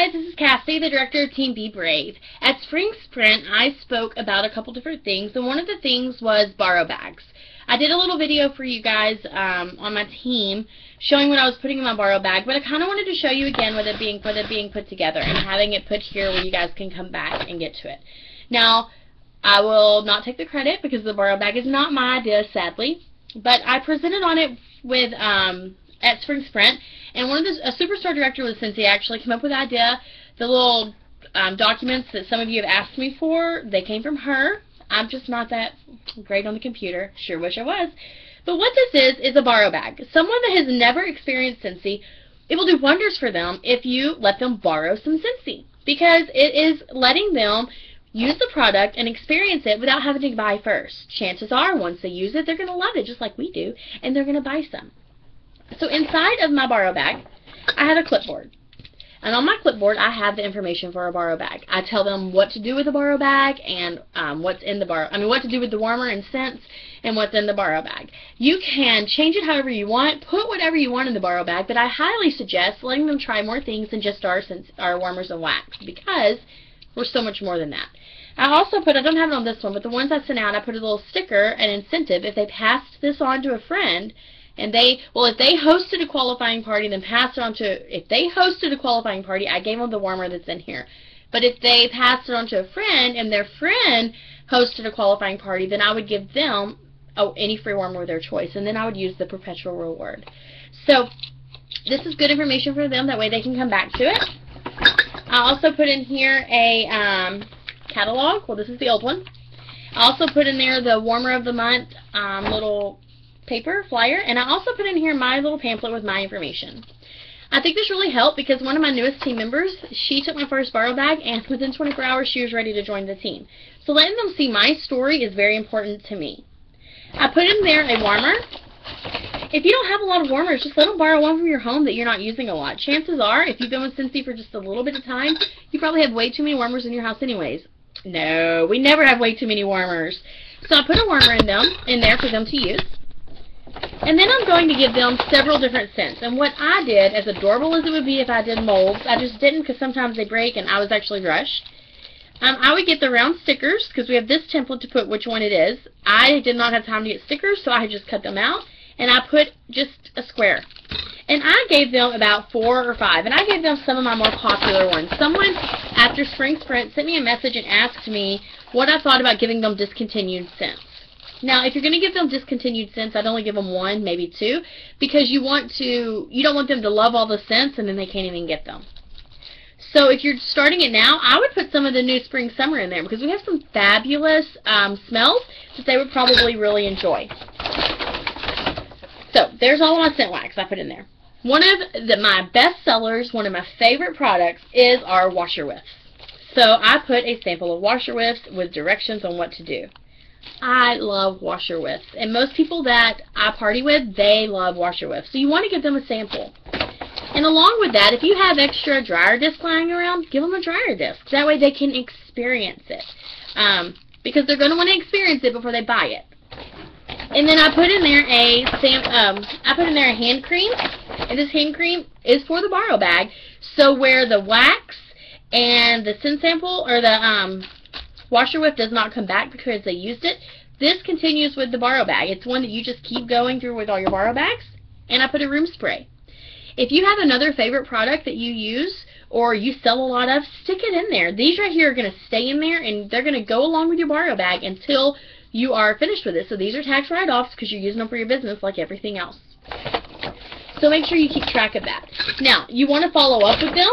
guys, this is Cassie, the director of Team Be Brave. At Spring Sprint, I spoke about a couple different things, and one of the things was borrow bags. I did a little video for you guys on my team showing what I was putting in my borrow bag, but I kind of wanted to show you again with it being put together and having it put here where you guys can come back and get to it. Now, I will not take the credit because the borrow bag is not my idea, sadly, but I presented on it with at Spring Sprint, and a Superstore director with Scentsy actually came up with the idea. The little documents that some of you have asked me for, they came from her. I'm just not that great on the computer. Sure wish I was. But what this is a borrow bag. Someone that has never experienced Scentsy, it will do wonders for them if you let them borrow some Scentsy, because it is letting them use the product and experience it without having to buy first. Chances are, once they use it, they're going to love it just like we do, and they're going to buy some. So inside of my borrow bag, I have a clipboard. And on my clipboard, I have the information for a borrow bag. I tell them what to do with the borrow bag and what to do with the warmer and scents and what's in the borrow bag. You can change it however you want, put whatever you want in the borrow bag, but I highly suggest letting them try more things than just our warmers and wax, because we're so much more than that. I also put, I don't have it on this one, but the ones I sent out, I put a little sticker, an incentive, if they passed this on to a friend, and if they hosted a qualifying party, then passed it on to, if they hosted a qualifying party, I gave them the warmer that's in here. But if they passed it on to a friend, and their friend hosted a qualifying party, then I would give them any free warmer of their choice, and then I would use the perpetual reward. So, this is good information for them, that way they can come back to it. I also put in here a catalog. Well, this is the old one. I also put in there the warmer of the month little paper flyer, and I also put in here my little pamphlet with my information. I think this really helped because one of my newest team members, she took my first borrow bag, and within 24 hours she was ready to join the team. So letting them see my story is very important to me. I put in there a warmer. If you don't have a lot of warmers, just let them borrow one from your home that you're not using a lot. Chances are, if you've been with Scentsy for just a little bit of time, you probably have way too many warmers in your house anyways. No, we never have way too many warmers. So I put a warmer in there for them to use. And then I'm going to give them several different scents. And what I did, as adorable as it would be if I did molds, I just didn't because sometimes they break and I was actually rushed. I would get the round stickers because we have this template to put which one it is. I did not have time to get stickers, so I just cut them out. And I put just a square. And I gave them about 4 or 5. And I gave them some of my more popular ones. Someone, after Spring Sprint, sent me a message and asked me what I thought about giving them discontinued scents. Now, if you're going to give them discontinued scents, I'd only give them 1, maybe 2, because you don't want them to love all the scents and then they can't even get them. So if you're starting it now, I would put some of the new spring summer in there because we have some fabulous smells that they would probably really enjoy. So there's all of my scent wax I put in there. One of my best sellers, one of my favorite products, is our washer whiffs. So I put a sample of washer whiffs with directions on what to do. I love washer whiffs, and most people that I party with, they love washer whiffs. So you want to give them a sample. And along with that, if you have extra dryer disc lying around, give them a dryer disc. That way they can experience it. Because they're going to want to experience it before they buy it. And then I put in there a hand cream, and this hand cream is for the borrow bag. So where the wax and the scent sample or the washer whiff does not come back because they used it, this continues with the borrow bag. It's one that you just keep going through with all your borrow bags. And I put a room spray. If you have another favorite product that you use or you sell a lot of, stick it in there. These right here are going to stay in there, and they're going to go along with your borrow bag until you are finished with it. So these are tax write-offs because you're using them for your business like everything else. So make sure you keep track of that. Now, you want to follow up with them.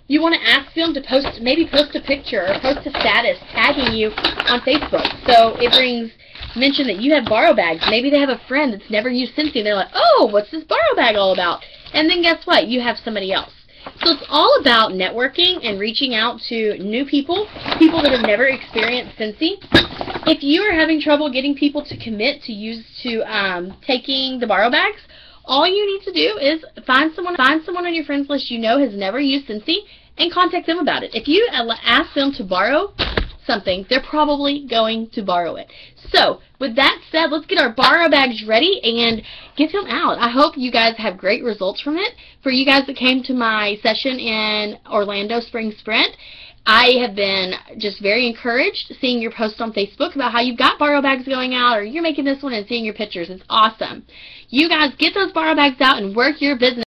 You want to ask them to maybe post a picture or post a status tagging you on Facebook. So it mention that you have borrow bags. Maybe they have a friend that's never used Scentsy and they're like, oh, what's this borrow bag all about? And then guess what? You have somebody else. So it's all about networking and reaching out to new people that have never experienced Scentsy. If you are having trouble getting people to commit to taking the borrow bags, all you need to do is find someone on your friends list you know has never used Scentsy and contact them about it. If you ask them to borrow something, they're probably going to borrow it. So, with that said, let's get our borrow bags ready and get them out. I hope you guys have great results from it. For you guys that came to my session in Orlando Spring Sprint, I have been just very encouraged seeing your posts on Facebook about how you've got borrow bags going out, or you're making this one and seeing your pictures. It's awesome. You guys get those borrow bags out and work your business.